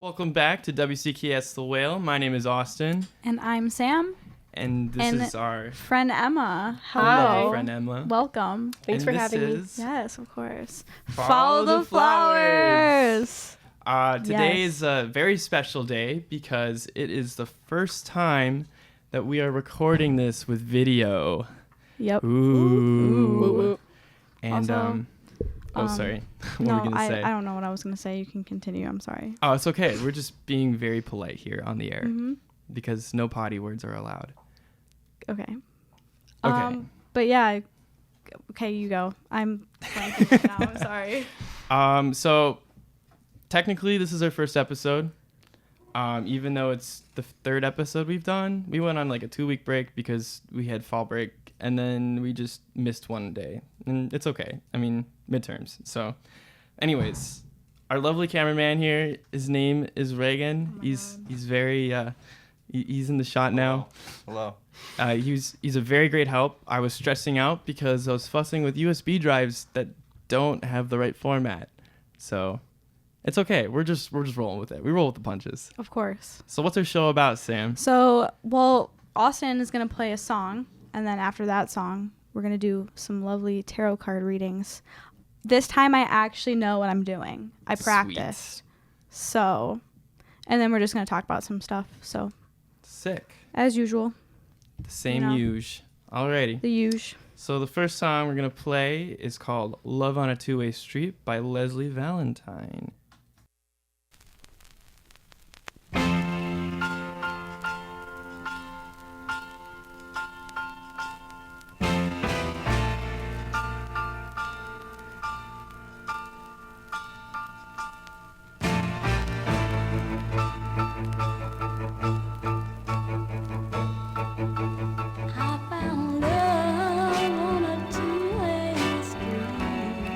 Welcome back to WCKS The Whale. My name is Austin. And I'm Sam. And this is our friend Emma. lovely friend Emma. Welcome. Thanks for having me. Yes, of course. Follow the flowers. Today is a very special day because it is the first time that we are recording this with video. Yep. Ooh. And Also, sorry. What were you gonna say? I don't know what I was gonna say. You can continue. I'm sorry. Oh, it's okay. We're just being very polite here on the air Mm-hmm. because no potty words are allowed. Okay. Okay. But yeah. Okay, you go. I'm blanking right now. I'm sorry. So technically this is our first episode. Even though it's the third episode we've done, we went on like a 2-week break because we had fall break and then we just missed one day, and it's okay. I mean, midterms. So anyways, our lovely cameraman here, his name is Reagan. Oh He's very he's in the shot now. Hello. He's a very great help. I was stressing out because I was fussing with USB drives that don't have the right format. So it's okay. We're just rolling with it. We roll with the punches. Of course. So what's our show about, Sam? So, well, Austin is gonna play a song, and then after that song, we're gonna do some lovely tarot card readings. This time, I actually know what I'm doing. I practiced. So, and then we're just gonna talk about some stuff. So, Sick. as usual, The same You know. usual. Alrighty. the usual. So the first song we're gonna play is called "Love on a Two-Way Street" by Lezli Valentine. I found love on a two-way street,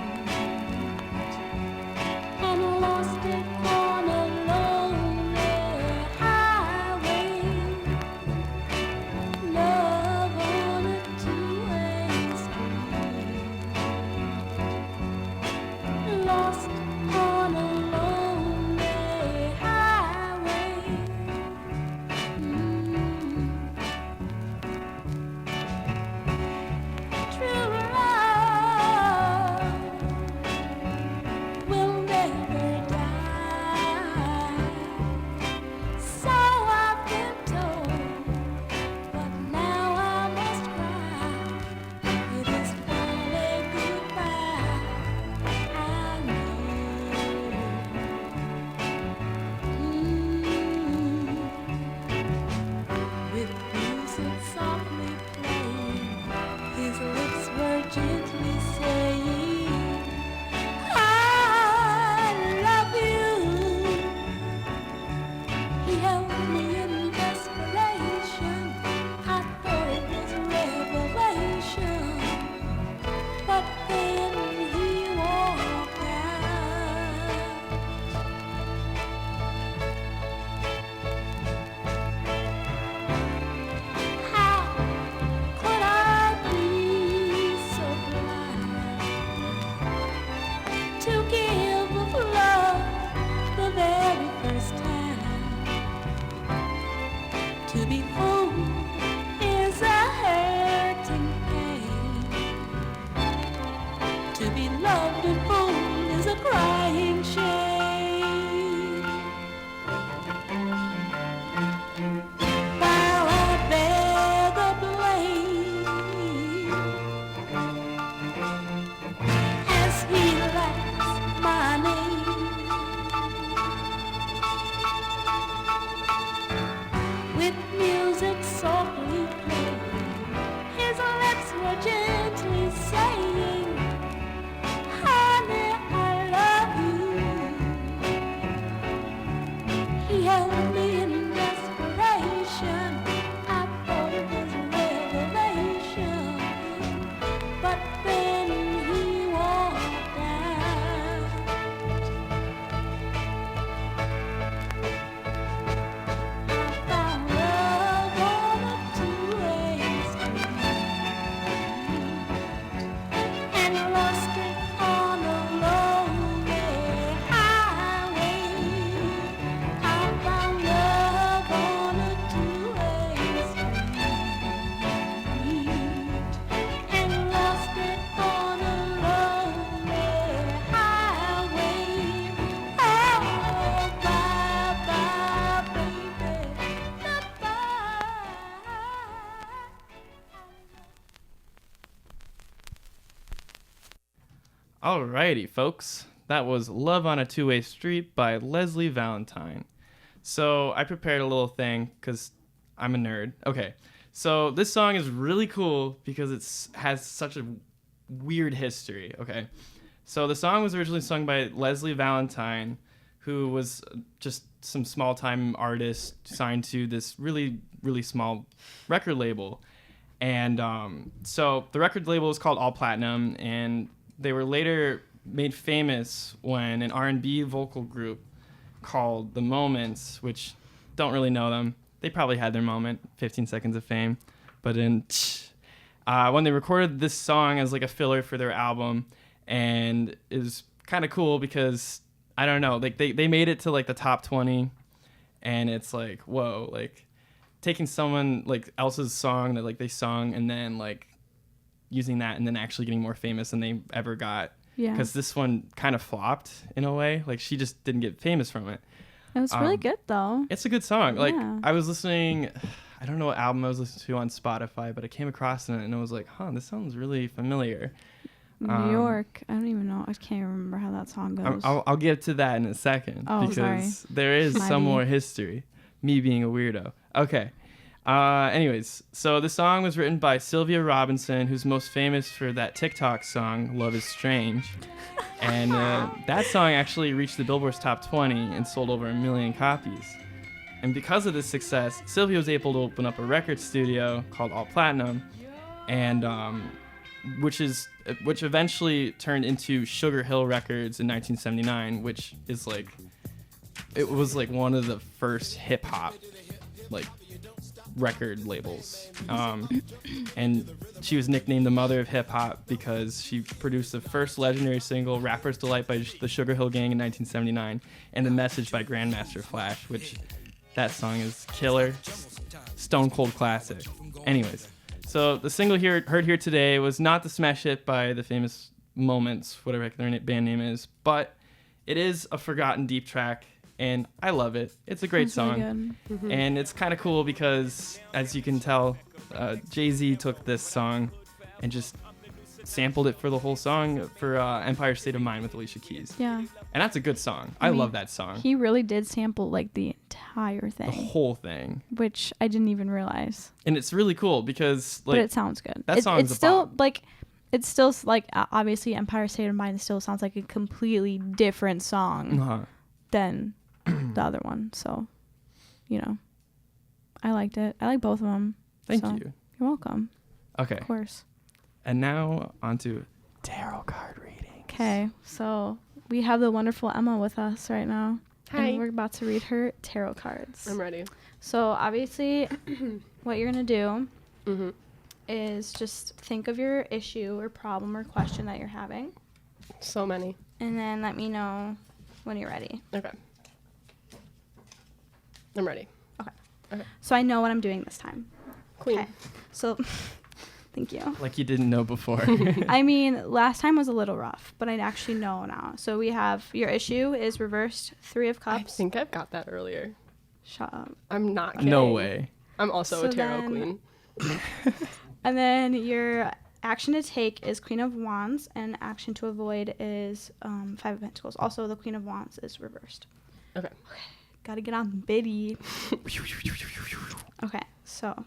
and Alrighty, folks. That was Love on a Two-Way Street by Lezli Valentine. So I prepared a little thing because I'm a nerd. Okay, so this song is really cool because it has such a weird history. Okay, so the song was originally sung by Lezli Valentine, who was just some small-time artist signed to this really, really small record label. And so the record label was called All Platinum, and they were later made famous when an R&B vocal group called The Moments, which don't really know them. They probably had their moment, 15 Seconds of Fame. But when they recorded this song as like a filler for their album, and it was kind of cool because, I don't know, like they made it to like the top 20, and it's like, whoa, like taking someone like else's song that like they sung and then like using that and then actually getting more famous than they ever got. Yeah. Because this one kind of flopped in a way. Like she just didn't get famous from it. It was really good though. It's a good song. Like Yeah. I was listening, I don't know what album I was listening to on Spotify, but I came across it and I was like, this sounds really familiar. New York. I don't even know. I can't remember how that song goes. I'll get to that in a second because sorry. there is My some bad. more history. Me being a weirdo. Okay. Anyways, so the song was written by Sylvia Robinson, who's most famous for that TikTok song, Love is Strange. And that song actually reached the Billboard's top 20 and sold over 1 million copies. And because of this success, Sylvia was able to open up a record studio called All Platinum, and which eventually turned into Sugarhill Records in 1979, which is like, it was like one of the first hip hop like record labels, and she was nicknamed the mother of hip hop because she produced the first legendary single, Rapper's Delight by the Sugarhill Gang in 1979, and The Message by Grandmaster Flash, which that song is killer, stone cold classic. Anyways, so the single heard here today was not the smash hit by the famous Moments, whatever their band name is, but it is a forgotten deep track, and I love it. It's a great It's really song. good. Mm-hmm. And it's kind of cool because, as you can tell, Jay-Z took this song and just sampled it for the whole song for Empire State of Mind with Alicia Keys. Yeah. And that's a good song. I I mean, love that song. He really did sample like the entire The thing, whole thing. which I didn't even realize. And it's really cool because, like, But it sounds good. that song's it's a still bop. like, it's still like obviously Empire State of Mind still sounds like a completely different song than the other one. So, I liked it. I like both of them. Thank So, you. You're welcome. Okay. Of course. And now onto tarot card reading. Okay, so we have the wonderful Emma with us right now. Hi. And we're about to read her tarot cards. I'm ready. So obviously, what you're gonna do Mm-hmm. is just think of your issue or problem or question that you're having, So many. and then let me know when you're ready. Okay. I'm ready. So I know what I'm doing this time. Queen. Okay. So, thank you. Like you didn't know before. I mean, last time was a little rough, but I actually know now. So we have your issue is reversed 3 of I Cups. think I've got that earlier. Shut up. I'm not kidding. No way. I'm also So a tarot then- queen. And then your action to take is Queen of Wands, and action to avoid is 5 of Pentacles. Also, the Queen of Wands is reversed. Okay. Gotta get on biddy. Okay, so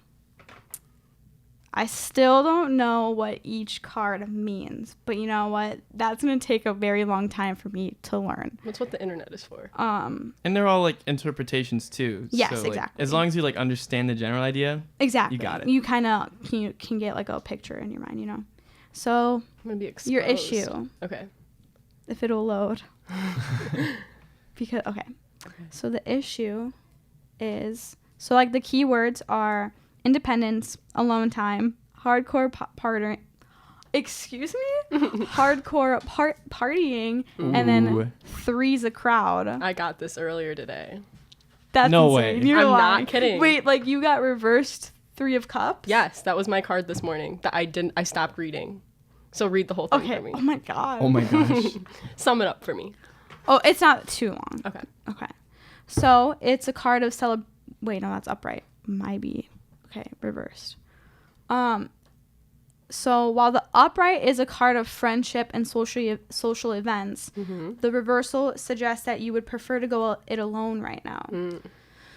I still don't know what each card means, but you know what? That's gonna take a very long time for me to learn. That's what the internet is for. And they're all like interpretations too. Yes, so, like, exactly. As long as you like understand the general idea. Exactly. You got it. You kind of can get like a picture in your mind, So I'm gonna be exposed. your issue, Okay. if it'll load, because okay. So the issue is like the keywords are independence, alone time, hardcore partying. Excuse me, hardcore partying, and then Ooh. three's a crowd. I got this earlier today. That's No insane. way. You're I'm lying. not kidding. Wait, like you got reversed 3 of Cups? Yes, that was my card this morning that I stopped reading. So read the whole thing Okay. for me. Oh my god. Oh my gosh. Sum it up for me. Oh, it's not too long. Okay. Okay. So it's a card of Wait, no, that's upright. Might be. Okay, reversed. So while the upright is a card of friendship and social events, the reversal suggests that you would prefer to go it alone right now.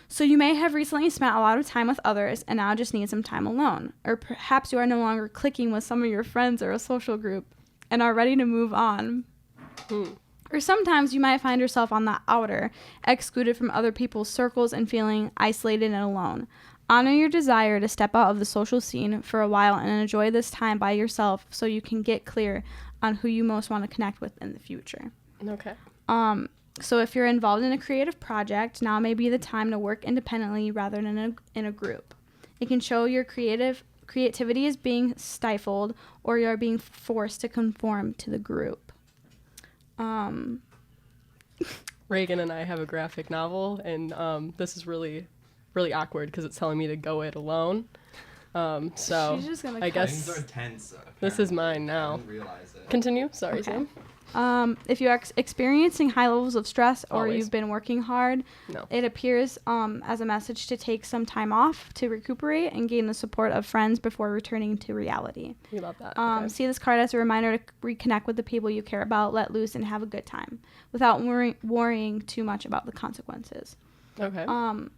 So you may have recently spent a lot of time with others and now just need some time alone. Or perhaps you are no longer clicking with some of your friends or a social group and are ready to move on. Or sometimes you might find yourself on the outer, excluded from other people's circles and feeling isolated and alone. Honor your desire to step out of the social scene for a while and enjoy this time by yourself so you can get clear on who you most want to connect with in the future. Okay. So if you're involved in a creative project, now may be the time to work independently rather than in a group. It can show your creativity is being stifled or you're being forced to conform to the group. Reagan and I have a graphic novel, and this is really, really awkward because it's telling me to go it alone. So She's just gonna I cut. guess Things are tense. this is mine I now. didn't realize it. Continue. Sorry, Okay. Sam. If you're experiencing high levels of stress or Always. you've been working hard, No. it appears as a message to take some time off to recuperate and gain the support of friends before returning to reality. We love that. Okay. See this card as a reminder to reconnect with the people you care about, let loose, and have a good time without worrying too much about the consequences. Okay.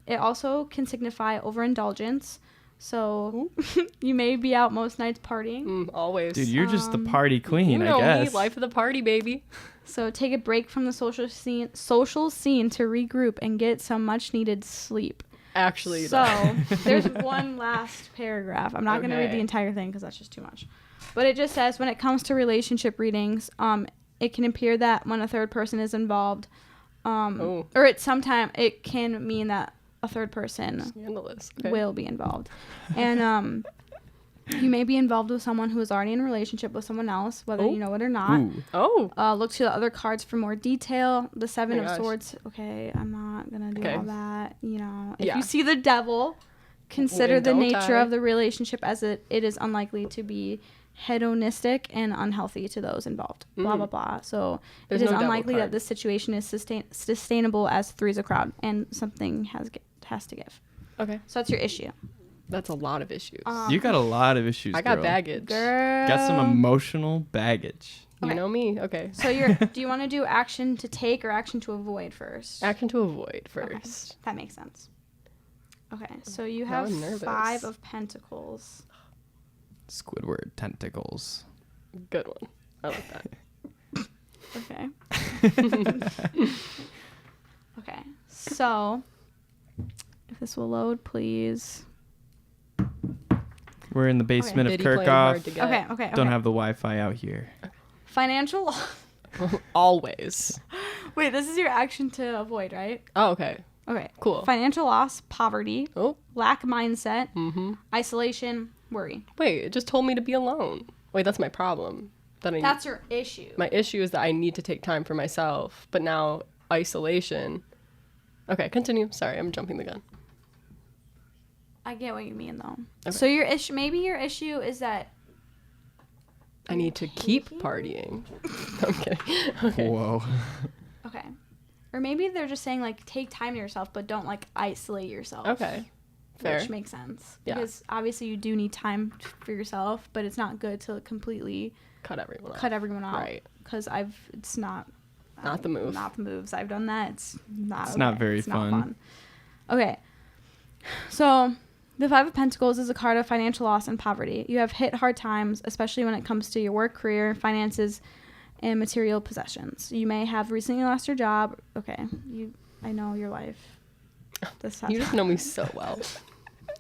It also can signify overindulgence. So you may be out most nights partying. Always. Dude, you're just the party queen, you know I me, guess. life of the party, baby. So take a break from the social scene to regroup and get some much needed sleep. Actually, So though. there's one last paragraph. I'm not going to read the Okay. entire thing because that's just too much. But it just says when it comes to relationship readings, it can appear that when a third person is involved, or it can mean that a third person Scandalous. Okay. will be involved. And you may be involved with someone who is already in a relationship with someone else, whether you know it or not. Ooh. Oh. Look to the other cards for more detail. The Seven Oh of my gosh. Swords. Okay, I'm not going to do Okay. all that. You know, if Yeah. you see the devil, consider When the don't nature I? of the relationship as it is unlikely to be hedonistic and unhealthy to those involved. Blah, blah, blah. So There's it is no devil unlikely that card. this situation is sustainable as three's a crowd and something has to give. Okay. So that's your issue. That's a lot of issues. You got a lot of issues, I got girl. baggage. Girl. Got some emotional baggage. You Okay. know me. Okay. So do you want to do action to take or action to avoid first? Action to avoid first. That makes sense. Okay, so you Now have I'm nervous. 5 of Pentacles. Squidward tentacles. Good one. I like that. Okay. Okay, so if this will load, please. We're in the basement Diddy of playing hard Kirkhoff. to get. Okay. Don't have the Wi-Fi out here. financial loss. Always. Wait, this is your action to avoid, right? Oh, okay. Okay. Cool. Financial loss, poverty, Oh. lack mindset, Mm-hmm. isolation, worry. Wait, it just told me to be alone. Wait, that's my problem. That's your issue. My issue is that I need to take time for myself, but now isolation. Okay, continue. Sorry, I'm jumping the gun. I get what you mean, though. Okay. So your issue is that I need to keep partying. I'm kidding. Okay. Whoa. okay, or maybe they're just saying like take time to yourself, but don't like isolate yourself. Okay. Fair. Which makes sense. Yeah. Because obviously you do need time for yourself, but it's not good to completely Cut everyone off. cut everyone out. Right. Because it's not the move. Not the moves. I've done that. It's not. It's not okay. very It's not fun. Okay. So the Five of Pentacles is a card of financial loss and poverty. You have hit hard times, especially when it comes to your work, career, finances, and material possessions. You may have recently lost your job. Okay. I know your life. This You just know me so well.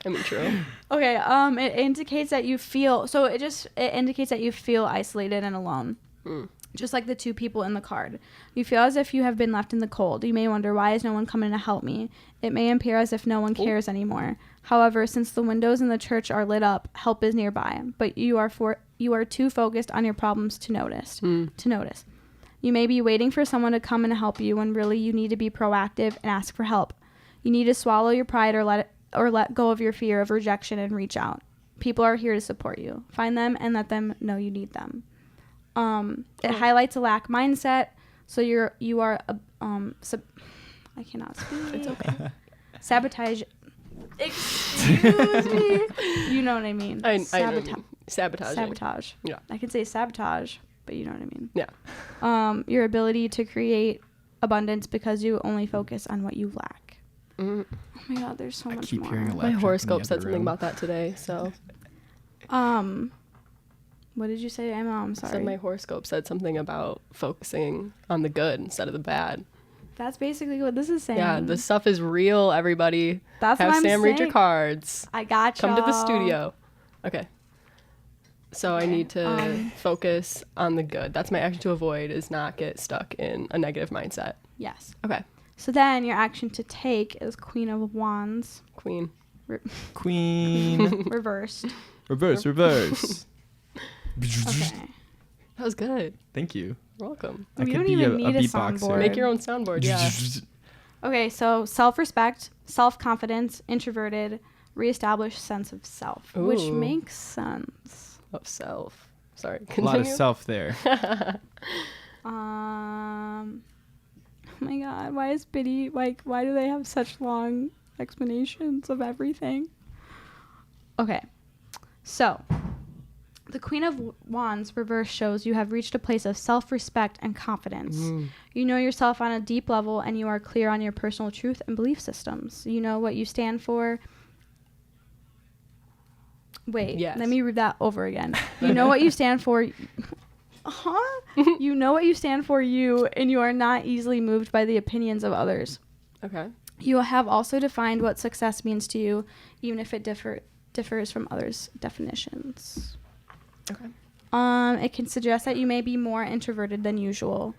I mean, true. Okay, it indicates that you feel isolated and alone. Just like the two people in the card. You feel as if you have been left in the cold. You may wonder, why is no one coming to help me? It may appear as if no one cares anymore. However, since the windows in the church are lit up, help is nearby, but you are too focused on your problems to notice. You may be waiting for someone to come and help you when really you need to be proactive and ask for help. You need to swallow your pride or let go of your fear of rejection and reach out. People are here to support you. Find them and let them know you need them. It highlights a lack mindset. So you are I cannot speak. It's okay. Sabotage. Excuse me. You know what I mean. I know what you mean. Sabotage. Yeah. I could say sabotage, but you know what I mean. Yeah. Your ability to create abundance because you only focus on what you lack. Mm. Oh my God, there's so I much keep more. hearing a My laugh track horoscope in the said other something room. about that today, so. What did you say, Emma? I'm sorry. Said my horoscope said something about focusing on the good instead of the bad. That's basically what this is saying. Yeah, this stuff is real, everybody. That's Have what I'm Sam read your saying. cards. I got you. Come to the studio. Okay. So I need to focus on the good. That's my action to avoid, is not get stuck in a negative mindset. Yes. Okay. So then your action to take is Queen of Wands. Queen. Queen. Reversed. reverse. Okay. That was good. Thank you. You're welcome. I We could don't be even a need a beatboxer. soundboard. Make your own soundboard, yeah. Okay, so self-respect, self-confidence, introverted, reestablished sense of self, which Ooh. makes sense. Of self. Sorry. A Continue. lot of self there. Oh my God, why is Biddy, like, why do they have such long explanations of everything? Okay, so the Queen of Wands reverse shows you have reached a place of self-respect and confidence. You know yourself on a deep level and you are clear on your personal truth and belief systems. You know what you stand for. Wait, Yes. let me read that over again. You know what you stand for. You know what you stand for, and you are not easily moved by the opinions of others. Okay. You have also defined what success means to you, even if it differs from others' definitions. Okay. It can suggest that you may be more introverted than usual.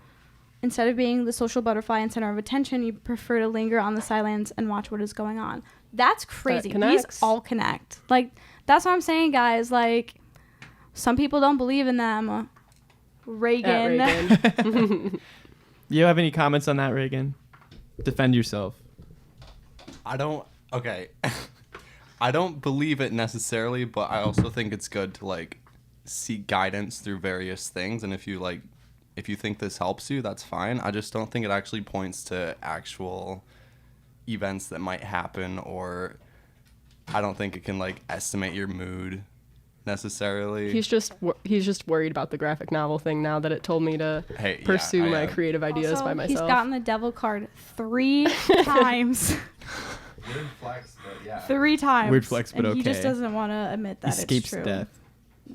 Instead of being the social butterfly and center of attention, you prefer to linger on the sidelines and watch what is going on. That's crazy. These connects. all connect. Like, that's what I'm saying, guys. Like, some people don't believe in them. Reagan. Reagan. You have any comments on that, Reagan? Defend yourself. I don't believe it necessarily, but I also think it's good to like seek guidance through various things, and if you think this helps you, that's fine. I just don't think it actually points to actual events that might happen, or I don't think it can like estimate your mood necessarily. He's just worried about the graphic novel thing now that it told me to pursue my creative ideas Also, by myself. He's gotten the devil card 3 times. Weird flex, but yeah. 3 times. Weird flex, but and He just okay. doesn't want to admit that Escapes it's true. death.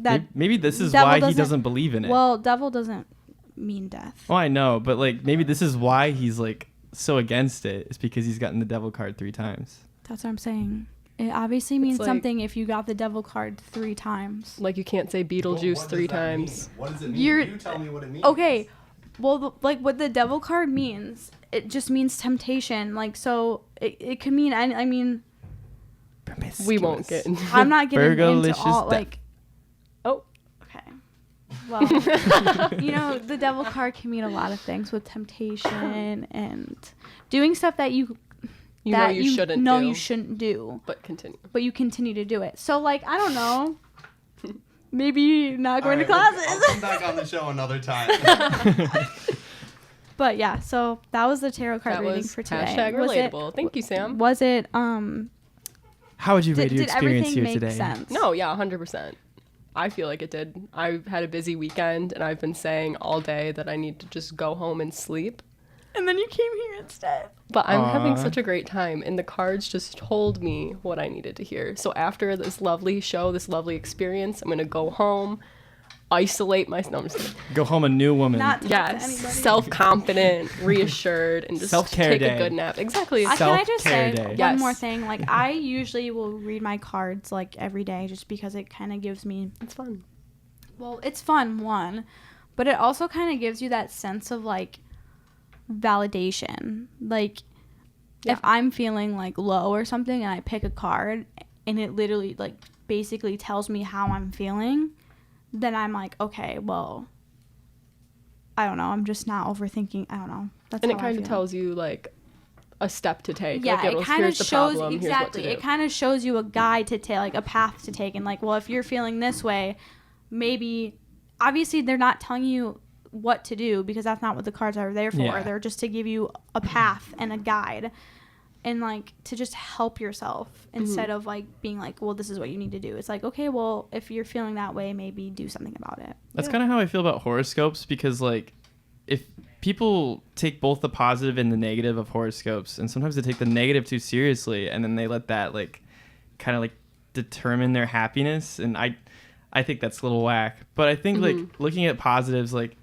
That Maybe this is devil why he doesn't- doesn't believe in it. Well, devil doesn't mean death. Oh, I know, but like maybe this is why he's like so against it. It's because he's gotten the devil card 3 times. That's what I'm saying. It obviously means like- something if you got the devil card 3 times. Like you can't say Beetlejuice 3 times. What does it mean? You're- You tell me what it means. Okay, well, like what the devil card means, it just means temptation. Like, so it could mean, I mean, We won't get into I'm not getting into Virgo-licious all, death. like, Oh, okay. Well, you know, the devil card can mean a lot of things with temptation and doing stuff that you know you shouldn't know do. you shouldn't do, but continue. but you continue to do it. So, like, I don't know. Maybe not going to I'll classes. come back on the show another time. But yeah, so that was the tarot card That reading was for today. hashtag Was it- relatable. Thank you, Sam. Was it How would you rate did your experience everything here make today? sense? No, yeah, 100%. I feel like it did. I've had a busy weekend, and I've been saying all day that I need to just go home and sleep. And then you came here instead. But I'm having Aw. such a great time, and the cards just told me what I needed to hear. So after this lovely show, this lovely experience, I'm going to go home, isolate myself. No, I'm just kidding. Go home a new woman. Not to Yes, anybody. self-confident, reassured, and just Self-care take day. a good nap. Exactly. Can I just say Self-care day. one Yes. more thing? Like, I usually will read my cards like every day just because it kind of gives me, It's fun. well, it's fun, one, but it also kind of gives you that sense of like validation. Like, if I'm feeling like low or something and I pick a card and it literally like basically tells me how I'm feeling, then I'm like, okay, well, I don't know. I'm just not overthinking. I don't know. That's And it how I kind of feel. tells you, like, a step to take. Yeah, like, it kind of here's the shows problem, exactly. here's what to do. It kind of shows you a guide to take, like a path to take, and like, well, if you're feeling this way, maybe. Obviously, they're not telling you what to do because that's not what the cards are there for. Yeah. They're just to give you a path and a guide. and like to just help yourself instead of like being like, well, this is what you need to do. It's like, okay, well, if you're feeling that way, maybe do something about it. That's kind of how I feel about horoscopes, because like if people take both the positive and the negative of horoscopes, and sometimes they take the negative too seriously, and then they let that like kind of like determine their happiness, and I think that's a little whack. But I think like looking at positives, like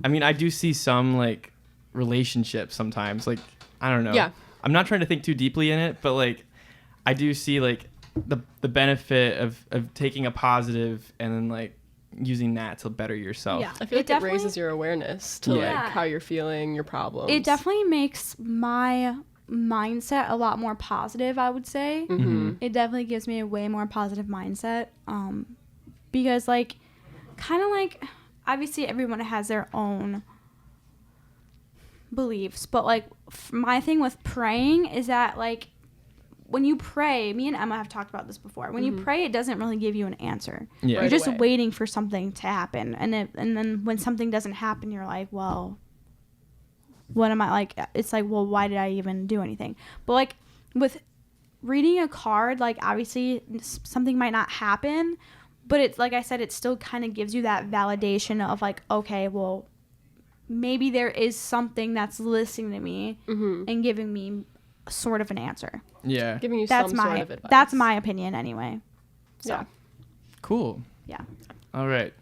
I mean, I do see some like relationships sometimes, like I don't know. Yeah. I'm not trying to think too deeply in it, but like I do see like the benefit of taking a positive and then like using that to better yourself. Yeah. I feel like it definitely raises your awareness to Yeah. like how you're feeling, your problems. It definitely makes my mindset a lot more positive, I would say. It definitely gives me a way more positive mindset, because like kind of like obviously everyone has their own beliefs, but like my thing with praying is that like when you pray, me and Emma have talked about this before, when you pray, it doesn't really give you an answer. Yeah. You're just away. waiting for something to happen, and then when something doesn't happen, you're like, well, what am I like? It's like, well, why did I even do anything? But like with reading a card, like obviously something might not happen, but it's like I said, it still kind of gives you that validation of like, okay, well, maybe there is something that's listening to me and giving me sort of an answer. Yeah. Giving you That's some my sort of advice. that's my opinion anyway. So Yeah. Cool. yeah. All right.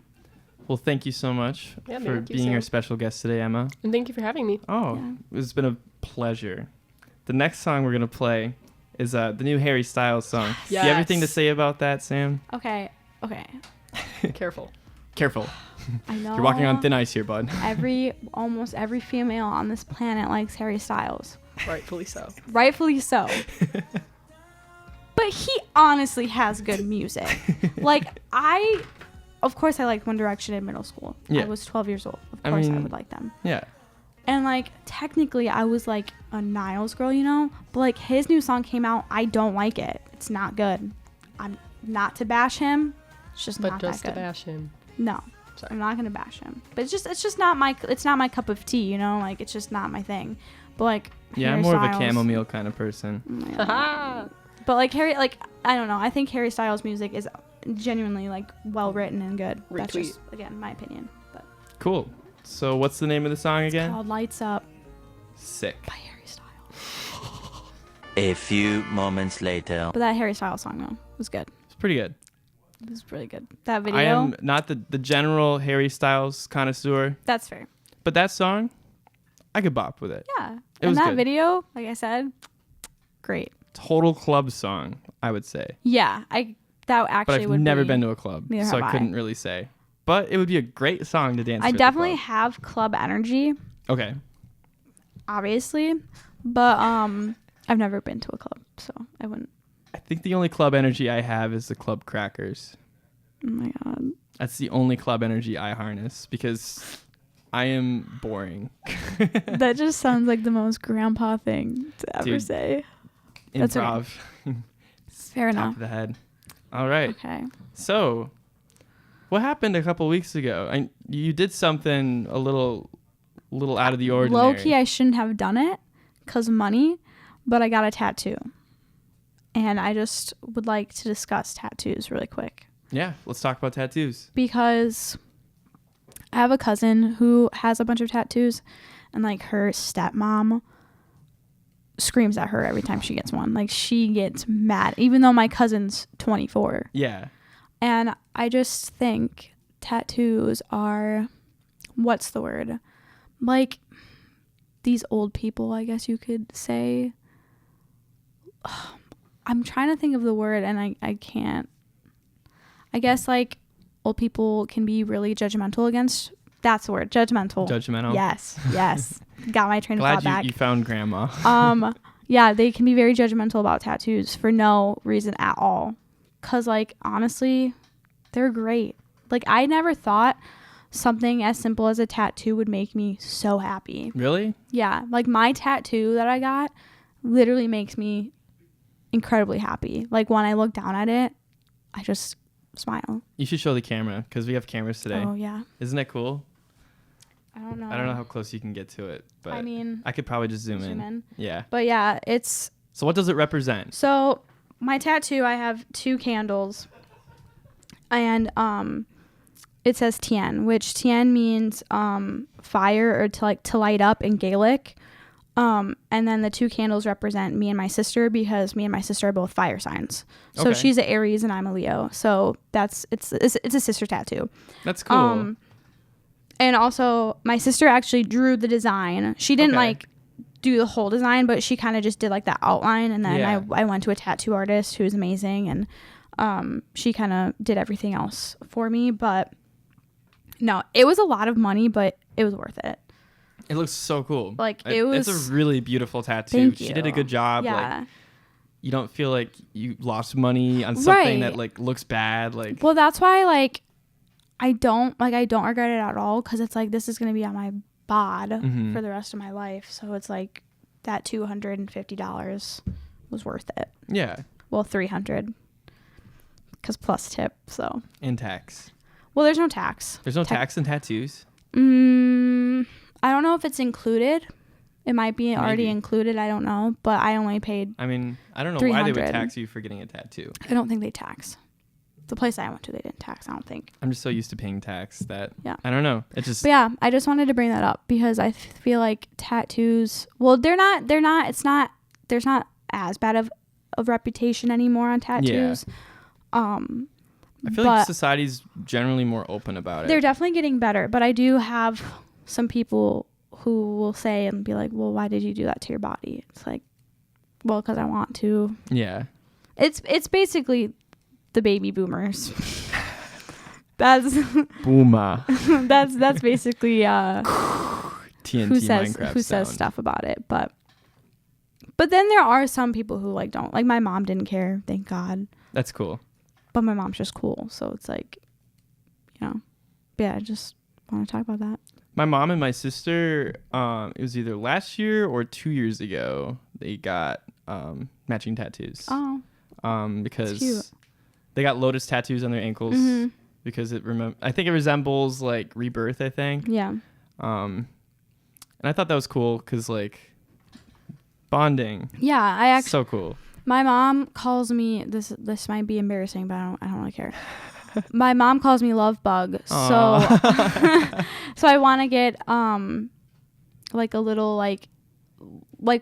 Well, thank you so much Yeah, for thank you, being our Sam. special guest today, Emma. And thank you for having me. Oh, Yeah. it's been a pleasure. The next song we're going to play is the new Harry Styles song. Do you have anything to Yes. say about that, Sam? Okay. Careful. Careful. I know. You're walking on thin ice here, bud. Almost every female on this planet likes Harry Styles. Rightfully so. Rightfully so. But he honestly has good music. Like of course I liked One Direction in middle school. Yeah. I was 12 years old. Of I course I mean- would like them. Yeah. And like technically I was like a Niles girl, you know? But like his new song came out, I don't like it. It's not good. I'm not to bash him. It's just But not just that to good. bash him. No. Sorry. I'm not gonna bash him. But it's just not my cup of tea, you know? Like it's just not my thing. But like Yeah, I'm Harry more of a Styles- chamomile kind of person. Haha. But like Harry, like I don't know. I think Harry Styles' music is genuinely like well written and good. That's Retweet. just again my opinion. But Cool. So what's the name of the song it's again? called "Lights Up" Sick. by Harry Styles. A few moments later. But that Harry Styles song though was good. It's pretty good. It was really good. That video. I am not the general Harry Styles connoisseur, That's fair. but that song, I could bop with it. Yeah. It And was that good. video, like I said, great. Total club song, I would say. Yeah, that actually But I've would never be, been to a club, neither so have I I. couldn't really say. But it would be a great song to dance to I at the definitely club. have club energy, Okay. obviously, but I've never been to a club, so I wouldn't. I think the only club energy I have is the club crackers. Oh my god. That's the only club energy I harness because I am boring. That just sounds like the most grandpa thing to ever Dude. say. That's okay. Improv. Fair Top enough. of the head. All right. Okay. So, what happened a couple weeks ago? You did something a little out of the ordinary. Low key, I shouldn't have done it because of money, but I got a tattoo. And I just would like to discuss tattoos really quick. Yeah, let's talk about tattoos. Because I have a cousin who has a bunch of tattoos, and like her stepmom screams at her every time she gets one. Like she gets mad, even though my cousin's 24. Yeah. And I just think tattoos are, what's the word? Like these old people, I guess you could say. I'm trying to think of the word and I can't. I guess like old people can be really judgmental against, that's the word, judgmental. Judgmental. Yes. Got my train of Glad thought back. you found grandma. Yeah, they can be very judgmental about tattoos for no reason at all. 'Cause like honestly, they're great. Like I never thought something as simple as a tattoo would make me so happy. Really? Yeah, like my tattoo that I got literally makes me incredibly happy. Like when I look down at it, I just smile. You should show the camera because we have cameras today. Oh yeah. Isn't that cool? I don't know. I don't know how close you can get to it, but I mean, I could probably just zoom zoom in. in. Yeah. But yeah, it's So what does it represent? So my tattoo, I have 2 candles, and it says Tien, which Tien means fire, or to light up in Gaelic. And then the 2 candles represent me and my sister, because me and my sister are both fire signs. So Okay. she's an Aries and I'm a Leo. So it's a sister tattoo. That's cool. And also my sister actually drew the design. She didn't Okay. like do the whole design, but she kind of just did like the outline. And then Yeah. I went to a tattoo artist who's amazing, and she kind of did everything else for me. But no, it was a lot of money, but it was worth it. It looks so cool. Like, It's was- a really beautiful tattoo. Thank She did a you. good job. Yeah. Like, you don't feel like you lost money on something that Right. like looks bad. Like, Well, that's why like I don't regret it at all, because it's like this is gonna be on my bod Mhm. for the rest of my life. So it's like that $250 was worth it. yeah, Well, $300, because plus tip. So and tax. well, there's no tax. There's no tax in tattoos. I don't know if it's included. It might be already Maybe. included. I don't know, but I only paid. I mean, I don't know why they would 300. tax you for getting a tattoo. I don't think they tax. The place I went to, they didn't tax. I don't think. I'm just so used to paying tax that Yeah. I don't know. It just But yeah, I just wanted to bring that up because I feel like tattoos. Well, they're not. It's not. There's not as bad of reputation anymore on tattoos. I feel but like society's generally more open about they're it. definitely getting better. But I do have some people who will say and be like, "Well, why did you do that to your body?" It's like, well, because I want to. Yeah. It's basically the baby boomers. That's Booma. that's basically TNT who says Minecraft says sound. stuff about it. But then there are some people who like don't. Like my mom didn't care, thank God. That's cool. But my mom's just cool, so it's like, yeah. I just want to talk about that. My mom and my sister, it was either last year or 2 years ago, they got matching tattoos. Oh, Because cute. they got lotus tattoos on their ankles Mhm. because I think it resembles like rebirth, I think. Yeah. And I thought that was cool because like bonding. Yeah, I actually. So cool. My mom calls me this might be embarrassing, but I don't really care. My mom calls me love bug. So so I want to get like a little like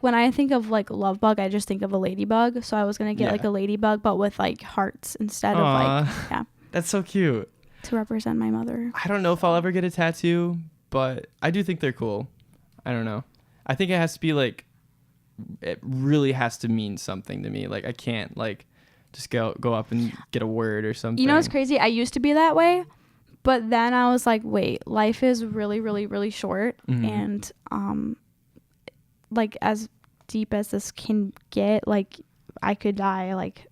when I think of like love bug, I just think of a ladybug. So I was going to get Yeah. like a ladybug but with like hearts instead of like That's so cute. to represent my mother. I don't know if I'll ever get a tattoo, but I do think they're cool. I don't know. I think it has to be like, it really has to mean something to me. Like I can't like just go up and get a word or something. You know what's crazy? I used to be that way, but then I was like, wait, life is really, really, really short. Mhm. And like as deep as this can get, like I could die like,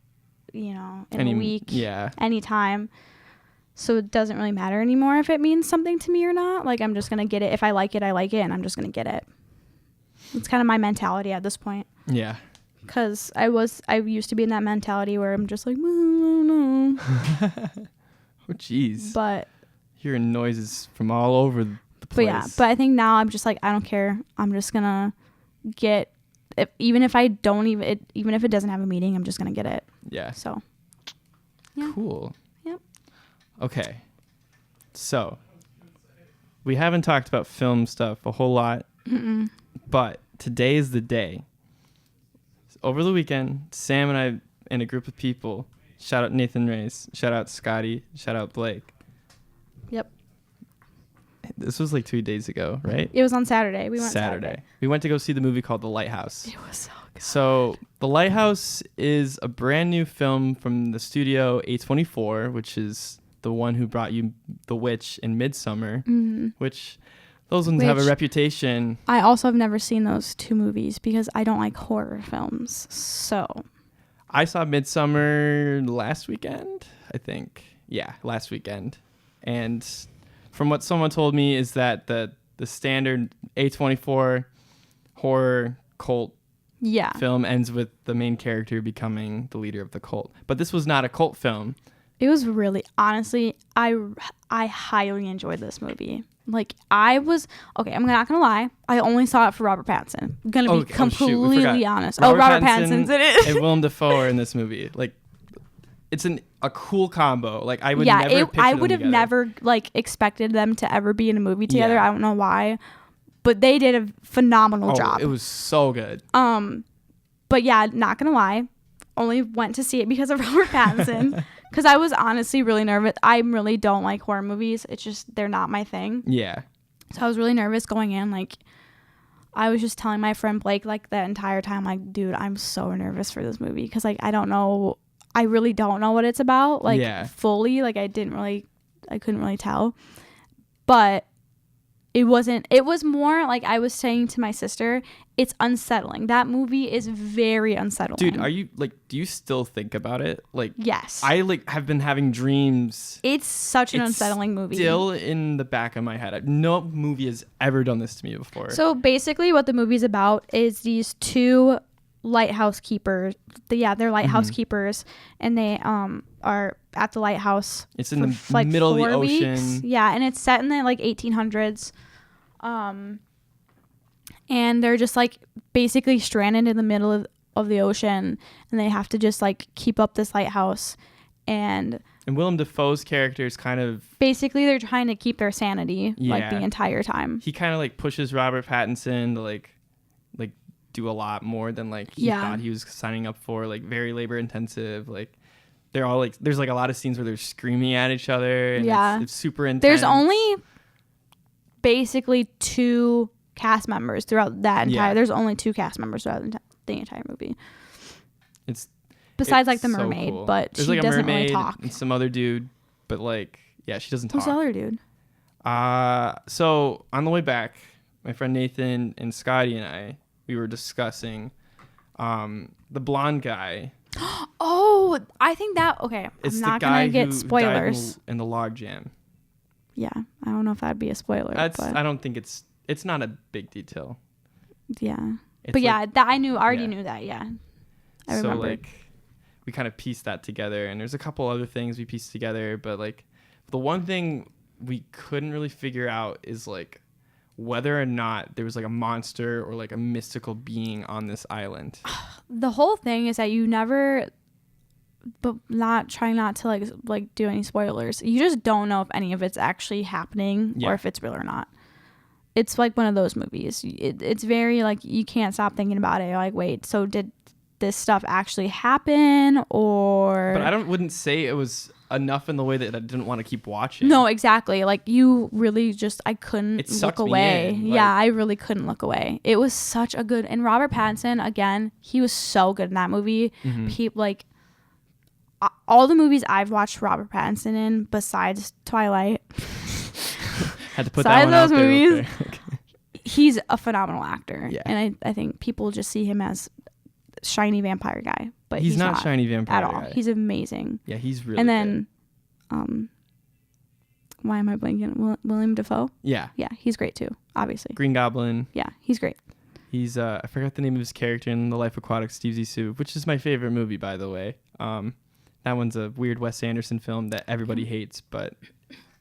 in a week, Yeah. anytime. So it doesn't really matter anymore if it means something to me or not. Like I'm just going to get it. If I like it, I like it, and I'm just going to get it. It's kind of my mentality at this point. Yeah. Because I used to be in that mentality where I'm just like, I don't know. Oh, jeez. But Hearing noises from all over the But place. yeah, but I think now I'm just like, I don't care. I'm just gonna get even if it doesn't have a meaning, I'm just gonna get it. Yeah. So yeah. Cool. Yep. Okay. So we haven't talked about film stuff a whole lot, but today is the day. Over the weekend, Sam and I and a group of people, shout out Nathan Reyes, shout out Scotty, shout out Blake. Yep. This was like 2 days ago, right? It was on Saturday. We went Saturday. We went to go see the movie called The Lighthouse. It was so good. So The Lighthouse is a brand new film from the studio A24, which is the one who brought you The Witch and Midsummer, which those ones have a Which- reputation. I also have never seen those 2 movies because I don't like horror films. So I saw Midsummer last weekend, I think. Yeah, last weekend. And from what someone told me is that the standard A24 horror cult yeah, film ends with the main character becoming the leader of the cult. But this was not a cult film. it was really honestly, I highly enjoyed this movie. Like I'm not gonna lie. I only saw it for Robert Pattinson. I'm gonna be completely honest. Robert Pattinson's in it. And Willem Dafoe are in this movie. Like, it's a cool combo. Like I would never. I would have never like expected them to ever be in a movie together. Yeah. I don't know why, but they did a phenomenal job. It was so good. But yeah, not gonna lie, only went to see it because of Robert Pattinson. Because I was honestly really nervous. I really don't like horror movies. It's just they're not my thing. Yeah. So I was really nervous going in. Like, I was just telling my friend Blake like the entire time, like, dude, I'm so nervous for this movie because like I really don't know what it's about. Like fully. Like I couldn't really tell. But it was more like I was saying to my sister, it's unsettling. That movie is very unsettling. Dude, are you like, do you still think about it? Like, yes. I like have been having dreams. It's such an unsettling movie. Still in the back of my head. No movie has ever done this to me before. So basically what the movie's about is these two lighthouse keepers. They're lighthouse keepers, and they are at the lighthouse. It's in the middle of the ocean. Yeah, and it's set in the like 1800s. And they're just like basically stranded in the middle of the ocean, and they have to just like keep up this lighthouse. And Willem Dafoe's character is kind of basically they're trying to keep their sanity like the entire time. He kind of like pushes Robert Pattinson to like do a lot more than like he thought he was signing up for. Like very labor intensive. Like they're all like there's like a lot of scenes where they're screaming at each other. And it's super intense. There's only basically two cast members throughout that entire. There's only two cast members throughout the entire movie. Besides like the mermaid, so cool. But there's she like doesn't really talk. And some other dude, but like she doesn't talk. Who's the other dude? So on the way back, my friend Nathan and Scotty and we were discussing the blonde guy. Oh, I think that It's I'm not the guy gonna get who spoilers. died in the log jam. Yeah, I don't know if that'd be a spoiler. I don't think it's not a big detail. Yeah, but like, that I already knew that. Yeah, I remember. So like, we kind of pieced that together, and there's a couple other things we pieced together, but like, the one thing we couldn't really figure out is like whether or not there was like a monster or like a mystical being on this island. The whole thing is that you never, but trying not to like do any spoilers. You just don't know if any of it's actually happening or if it's real or not. It's like one of those movies. It's very like you can't stop thinking about it. You're like, wait, so did this stuff actually happen or? But I wouldn't say it was enough in the way that I didn't want to keep watching. No, exactly. Like you really I couldn't look away. Yeah, I really couldn't look away. It was such a good, and Robert Pattinson, again, he was so good in that movie. Like all the movies I've watched Robert Pattinson in besides Twilight. Had to put that one out there. Movies, he's a phenomenal actor. Yeah. And I think people just see him as shiny vampire guy, but he's not shiny vampire at all. Guy. He's amazing. Yeah, he's really. And then, why am I blanking? William Dafoe. Yeah, he's great too. Obviously, Green Goblin. Yeah, he's great. He's I forgot the name of his character in The Life Aquatic, Steve Zissou, which is my favorite movie, by the way. That one's a weird Wes Anderson film that everybody hates, but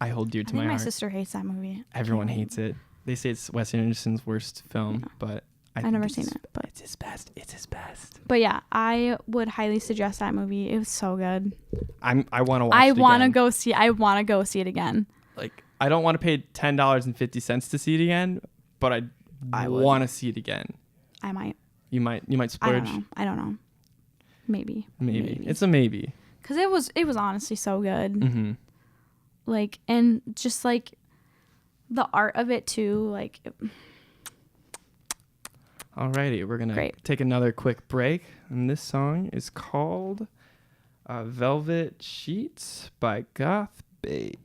I hold dear to my heart. My sister hates that movie. Everyone hates it. They say it's Wes Anderson's worst film, but I've never seen it. But it's his best. It's his best. But yeah, I would highly suggest that movie. It was so good. I want to watch it I again. want to go see. I want to go see it again. Like I don't want to pay $10.50 to see it again, but I want to see it again. I might. You might splurge. I don't know. Maybe. It's a maybe. Cause it was honestly so good. Mm-hmm. Like, and just like the art of it too. Like. Alrighty, we're gonna take another quick break, and this song is called "Velvet Sheets" by Goth Babe.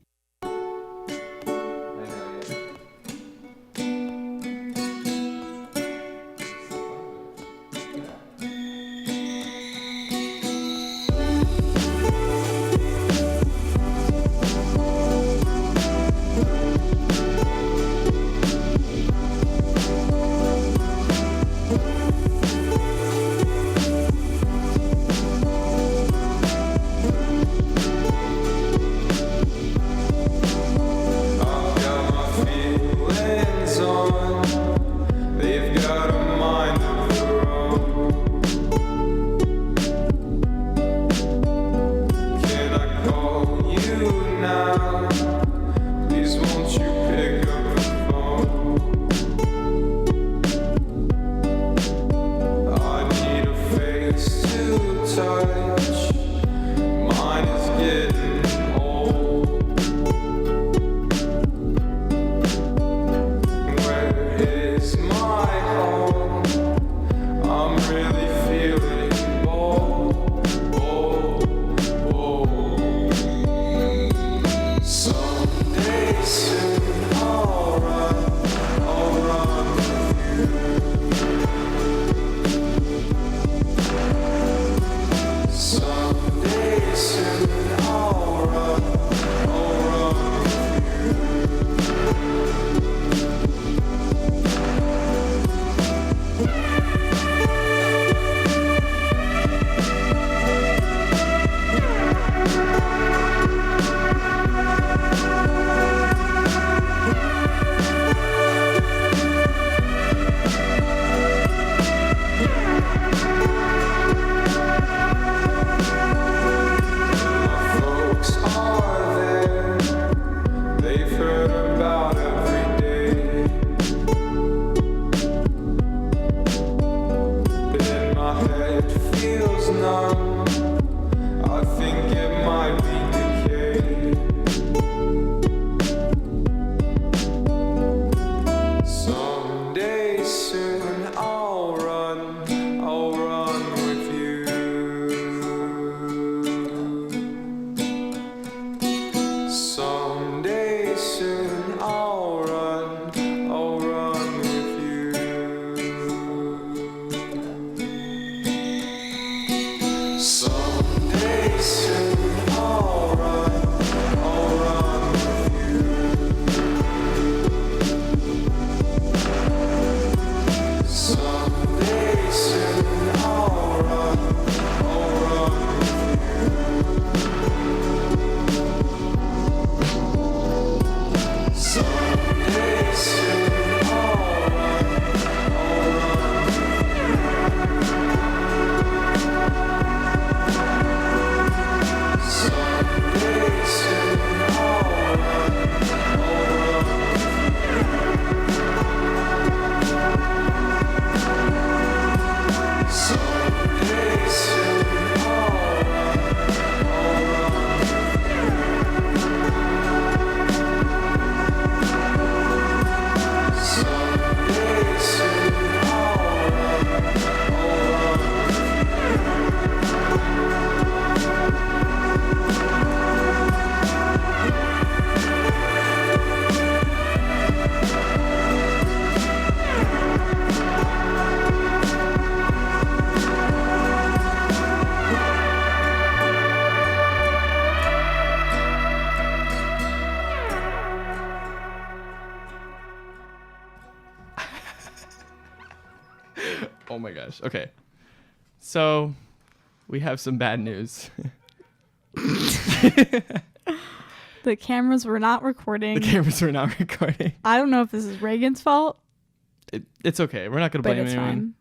touch. Mine is getting old. Where is my home? I'm really feeling bold, bold, bold. Someday soon I'll run with you. Someday soon I'll run folks are there. They've heard about every day. But in my head feels numb. I think it might be decay. Someday soon I'll run with you. Someday soon I'll run with you. Someday soon I'll run with you. Someday soon I'll run Someday soon I'll Someday soon Someday soon Someday soon Oh my gosh. Okay. So we have some bad news. The cameras were not recording. The cameras were not recording. I don't know if this is Reagan's fault, It's okay. We're not going to but blame it's anyone. fine.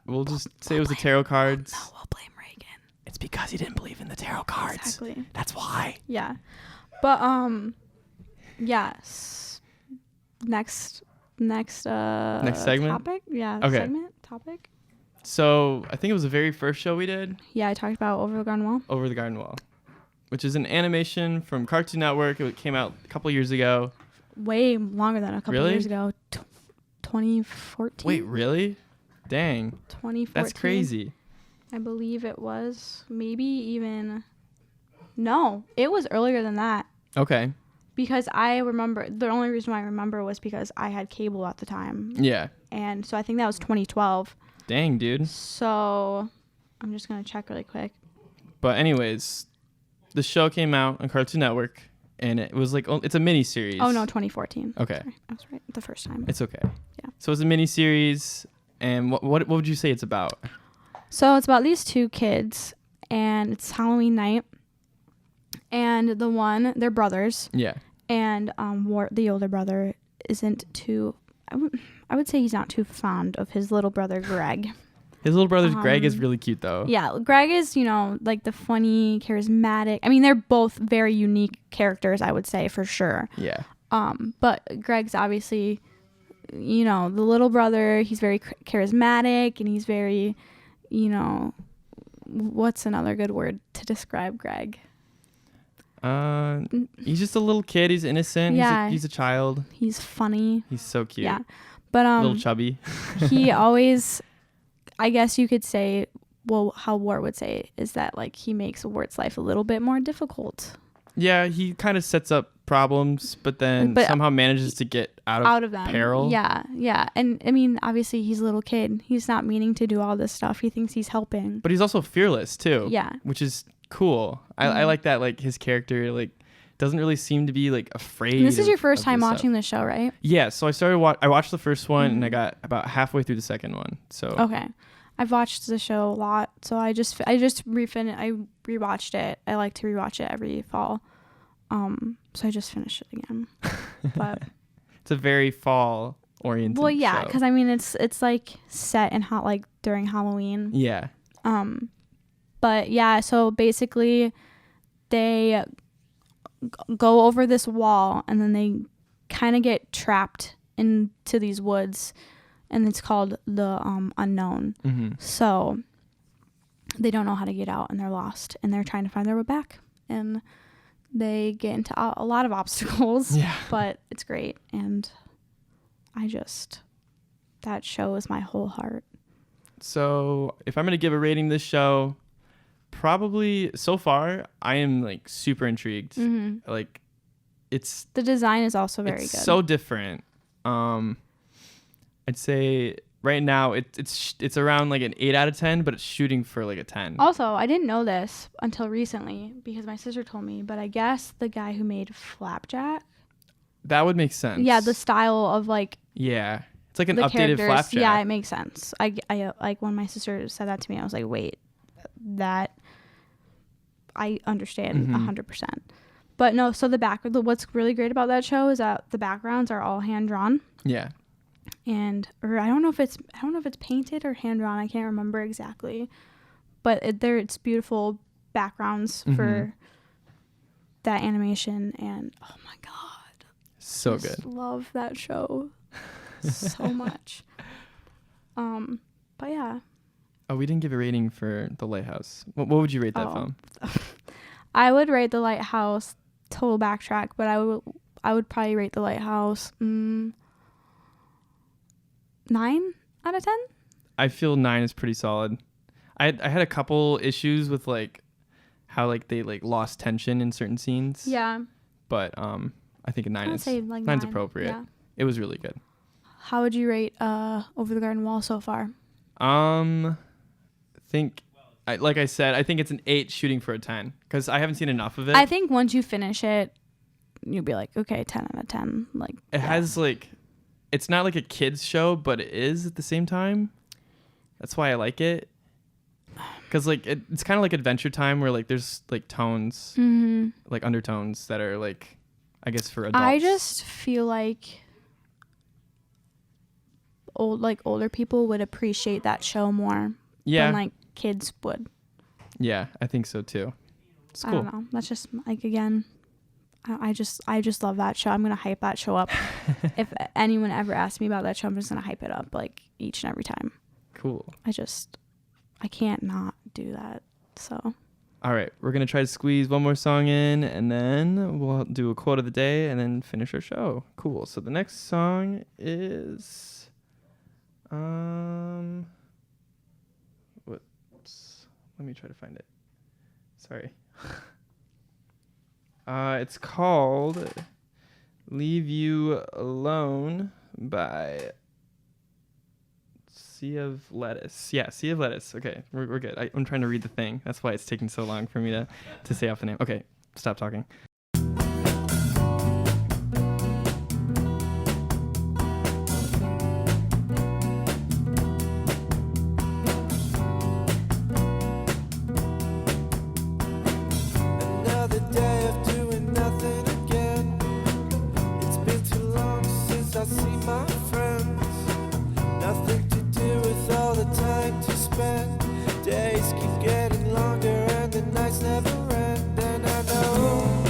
We'll just say it was the tarot cards. No, we'll blame Reagan. It's because he didn't believe in the tarot cards. Exactly. That's why. Yeah. But yes. Next segment? topic? Yeah, Okay. segment? Topic? So I think it was the very first show we did, Yeah, I talked about Over the Garden Wall. Over the Garden Wall, which is an animation from Cartoon Network. It came out a couple years ago. Way longer than a couple Really? years ago. 2014? Wait, really? Dang. 2014. That's crazy. I believe it was. Maybe even... No, it was earlier than that. Okay. Because I remember... The only reason why I remember was because I had cable at the time. Yeah. And so I think that was 2012. Dang, dude. So I'm just going to check really quick. But anyways, the show came out on Cartoon Network, and it was like, it's a mini series. Oh, no, 2014. Okay. Sorry, I was right the first time. It's okay. Yeah. So it's a mini series, and what would you say it's about? So it's about these two kids, and it's Halloween night. And they're brothers. Yeah. And the older brother isn't too... I would say he's not too fond of his little brother, Greg. His little brother, Greg, is really cute, though. Yeah, Greg is, like the funny, charismatic. I mean, they're both very unique characters, I would say, for sure. Yeah. But Greg's obviously, the little brother, he's very charismatic, and he's very, what's another good word to describe Greg? He's just a little kid. He's innocent. Yeah. He's a child. He's funny. He's so cute. Yeah. But little chubby. he always, I guess you could say, well, how War would say is that like he makes Wart's life a little bit more difficult. Yeah, he kind of sets up problems, but then somehow manages to get out of them. peril. Yeah. And I mean, obviously he's a little kid. He's not meaning to do all this stuff. He thinks he's helping. But he's also fearless too. Yeah. Which is cool. I like that. Like his character, like doesn't really seem to be like afraid. And this is your first of time this watching stuff. the show, right? Yeah. So I watched the first one and I got about halfway through the second one. So Okay. I've watched the show a lot, so I rewatched it. I like to rewatch it every fall. So I just finished it again. But it's a very fall oriented. well, yeah, show. because I mean it's like set in like during Halloween. Yeah. But yeah, so basically they go over this wall and then they kind of get trapped into these woods, and it's called the unknown. Mm-hmm. So they don't know how to get out and they're lost and they're trying to find their way back, and they get into a lot of obstacles. Yeah. But it's great, and that show is my whole heart. So if I'm gonna give a rating this show, probably so far I am like super intrigued. Mm-hmm. Like it's The design is also very good. so different. I'd say right now it's around like an 8 out of 10, but it's shooting for like a 10. Also, I didn't know this until recently because my sister told me, but I guess the guy who made Flapjack. That would make sense. Yeah, the style of like Yeah. It's like an the updated characters. Flapjack. Yeah, it makes sense. I like when my sister said that to me, I was like, wait, that I understand 100%. But no, so what's really great about that show is that the backgrounds are all hand drawn. Yeah. Or I don't know if it's painted or hand drawn. I can't remember exactly, but it's beautiful backgrounds for that animation, and oh my god, So I just good. love that show so much. But yeah, Oh, we didn't give a rating for The Lighthouse. What would you rate that film? I would rate The Lighthouse. Total backtrack, but I would probably rate The Lighthouse 9 out of 10. I feel 9 is pretty solid. I had a couple issues with like how like they like lost tension in certain scenes. Yeah. But I think a 9 I would is say like 9's 9. appropriate. Yeah. It was really good. How would you rate Over the Garden Wall so far? Like I said, I think it's an 8 shooting for a 10 because I haven't seen enough of it. I think once you finish it, you'll be like, okay, 10 out of 10. Like it has like, it's not like a kid's show, but it is at the same time. That's why I like it. Because like it's kind of like Adventure Time where like there's like tones, like undertones that are like, I guess for adults. I just feel like older people would appreciate that show more than like kids would. Yeah, I think so too. It's cool. I don't know. That's just like, again, I just love that show. I'm gonna hype that show up. If anyone ever asks me about that show, I'm just gonna hype it up like each and every time. Cool. I can't not do that. So All right, we're gonna try to squeeze one more song in, and then we'll do a quote of the day, and then finish our show. Cool. So the next song is, let me try to find it. Sorry. It's called "Leave You Alone" by Sea of Lettuce. Yeah, Sea of Lettuce. Okay, we're good. I'm trying to read the thing. That's why it's taking so long for me to say off the name. Okay, stop talking. Another day of doing nothing again. It's been too long since I see my friends. Nothing to do with all the time to spend. Days keep getting longer and the nights never end. And I know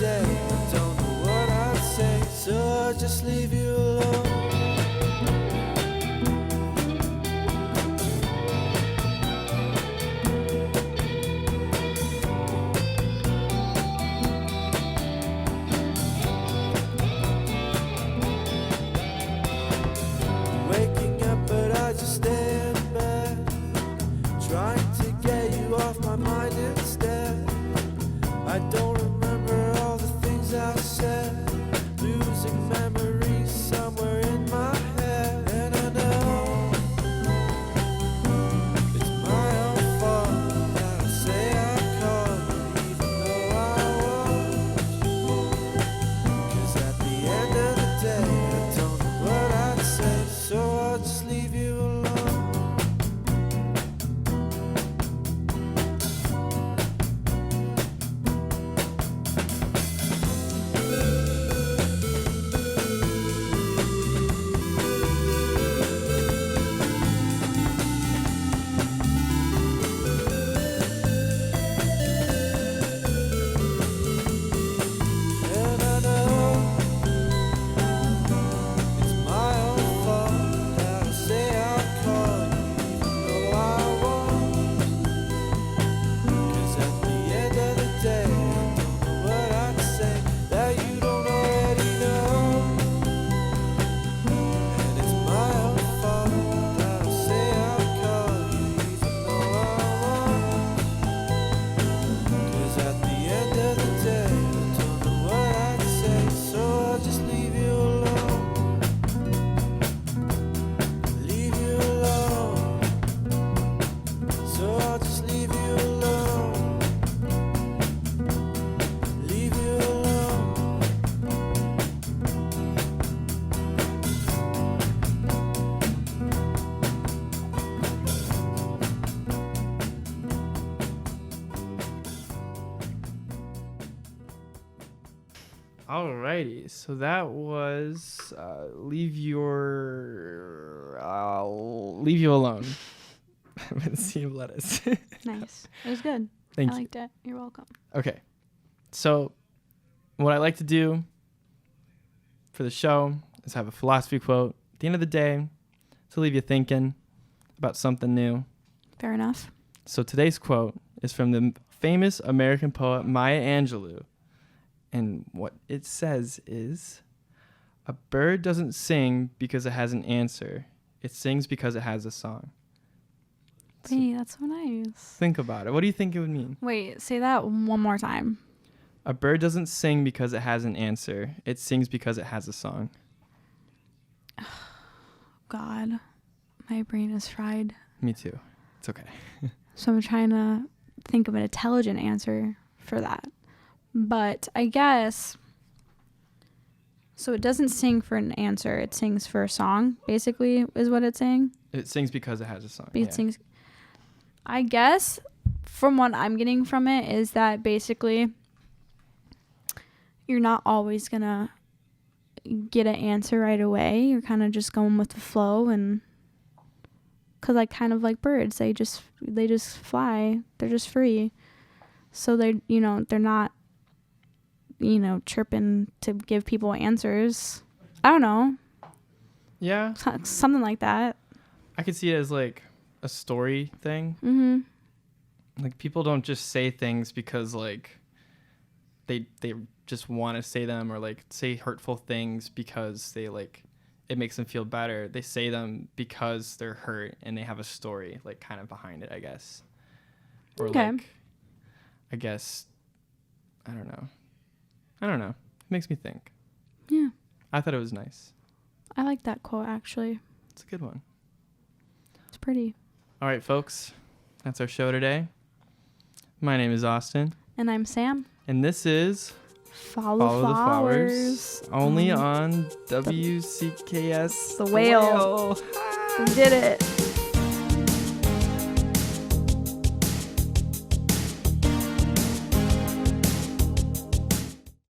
day, I don't know what I'd say, so I'll just leave you alone. Waking up, but I just stay in bed, trying to get you off my mind instead. I don't remember all the things I said, losing memories somewhere in my head. And I know it's my own fault that I say I called you even though I won't. 'Cause at the end of the day, I don't know what I'd say, so I'll just leave you alone. And I know it's my own fault that I say I'll call you even though I won't. 'Cause at the end of the day, I don't know what I'd say that you don't already know. And it's my own fault that I say I'll call you even though I won't. 'Cause at the end of the day, I don't know what I'd say, so I'll just leave you alone. Leave you alone. So I'll just leave you alone. Leave you alone. Alrighty, so that was leave you alone. With a sea of lettuce. Nice. It was good. Thank I you. liked it. You're welcome. Okay, so what I like to do for the show is have a philosophy quote at the end of the day to leave you thinking about something new. Fair enough. So today's quote is from the famous American poet Maya Angelou. And what it says is, "A bird doesn't sing because it has an answer. It sings because it has a song." So Hey, that's so nice. think about it. What do you think it would mean? Wait, say that one more time. A bird doesn't sing because it has an answer. It sings because it has a song. God, my brain is fried. Me too. It's okay. So I'm trying to think of an intelligent answer for that. But I guess, so it doesn't sing for an answer. It sings for a song, basically, is what it's saying. It sings because it has a song. It sings. I guess from what I'm getting from it is that basically you're not always going to get an answer right away. You're kind of just going with the flow, and because like kind of like birds, they just fly. They're just free. So they're not chirping to give people answers. I don't know. Yeah. Something like that. I could see it as like a story thing. Mm-hmm. Like people don't just say things because like they just want to say them, or like say hurtful things because they like it makes them feel better. They say them because they're hurt and they have a story like kind of behind it, I guess. Or Okay. like I guess I don't know. It makes me think. Yeah. I thought it was nice. I like that quote, actually. It's a good one. It's pretty. All right, folks. That's our show today. My name is Austin. And I'm Sam. And this is Follow the Flowers. Only on WCKS. The Whale. We did it.